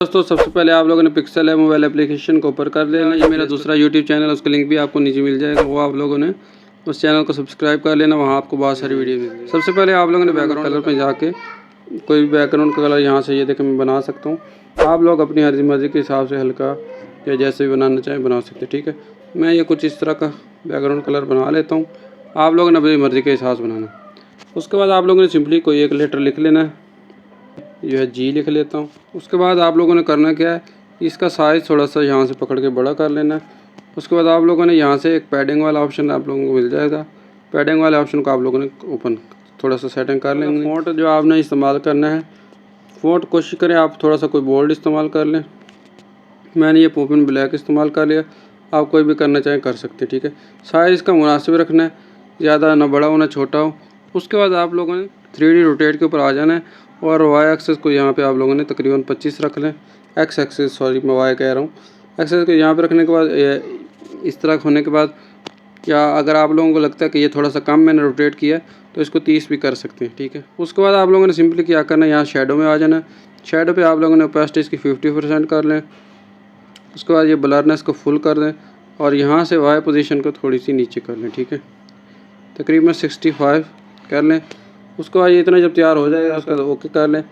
दोस्तों सबसे पहले आप लोगों ने पिक्सल है मोबाइल एप्लीकेशन को ओपन कर लेना। ये मेरा दूसरा यूट्यूब चैनल है, उसका लिंक भी आपको नीचे मिल जाएगा। वो आप लोगों ने उस चैनल को सब्सक्राइब कर लेना, वहाँ आपको बहुत सारी वीडियो मिल जाएगी। सबसे पहले आप लोगों ने बैकग्राउंड कलर पे जाके कोई भी बैकग्राउंड का कलर यहाँ से ये देखें मैं बना सकता हूँ। आप लोग अपनी हर मर्ज़ी के हिसाब से हल्का या जैसे भी बनाना चाहें बना सकते हैं, ठीक है। मैं ये कुछ इस तरह का बैकग्राउंड कलर बना लेता हूँ, आप लोगों ने अपनी मर्ज़ी के हिसाब से बनाना। उसके बाद आप लोगों ने सिंपली कोई एक लेटर लिख लेना है, जो है जी लिख लेता हूँ। उसके बाद आप लोगों ने करना क्या है, इसका साइज़ थोड़ा सा यहाँ से पकड़ के बड़ा कर लेना है। उसके बाद आप लोगों ने यहाँ से एक पैडिंग वाला ऑप्शन आप लोगों को मिल जाएगा, पैडिंग वाले ऑप्शन को आप लोगों ने ओपन थोड़ा सा सेटिंग कर लेंगे। फ़ॉन्ट जो आपने इस्तेमाल करना है, फ़ॉन्ट कोशिश करें आप थोड़ा सा कोई बोल्ड इस्तेमाल कर लें। मैंने ये पोपिन ब्लैक इस्तेमाल कर लिया, आप कोई भी करना चाहें कर सकते हैं, ठीक है। साइज़ का मुनासिब रखना है, ज़्यादा ना बड़ा हो ना छोटा हो। उसके बाद आप लोगों ने 3D रोटेट के ऊपर आ जाना है और वाई एक्सेस को यहाँ पे आप लोगों ने तकरीबन 25 रख लें। एक्स एक्सेस सॉरी मैं वाई कह रहा हूँ। एक्सेस को यहाँ पे रखने के बाद इस तरह होने के बाद या अगर आप लोगों को लगता है कि ये थोड़ा सा कम मैंने रोटेट किया है तो इसको 30 भी कर सकते हैं, ठीक है। उसके बाद आप लोगों ने सिंपली क्या करना है, यहाँ शेडो में आ जाना है। शेडो पे आप लोगों ने ओपेसिटी इसकी 50% कर लें। उसके बाद ये ब्लरनेस को फुल कर दें और यहाँ से वाई पोजीशन को थोड़ी सी नीचे कर लें, ठीक है, तकरीबन 65 कर लें। उसके बाद ये इतना जब तैयार हो जाएगा उसका ओके कर लें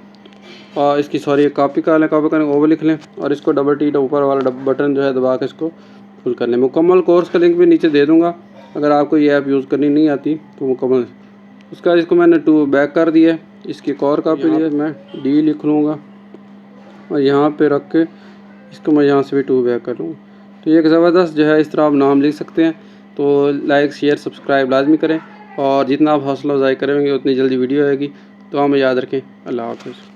और इसकी सॉरी कॉपी कर लें, कॉपी करने ओवर लिख लें और इसको डबल टी ऊपर वाला बटन जो है दबा के इसको फुल कर लें। मुकम्मल कोर्स का लिंक भी नीचे दे दूँगा, अगर आपको ये ऐप यूज़ करनी नहीं आती तो मुकम्मल। उसका इसको मैंने 2 बैक कर दिया, इसकी एक और कॉपी लिए मैं डी लिख लूँगा और यहाँ पे रख के इसको मैं यहाँ से भी 2 बैक कर लूँगा। तो ये एक ज़बरदस्त जो है इस तरह आप नाम लिख सकते हैं। तो लाइक शेयर सब्सक्राइब लाजमी करें और जितना आप हौसला अफजाई करेंगे उतनी जल्दी वीडियो आएगी। तो हमें याद रखें। अल्लाह हाफ़िज़।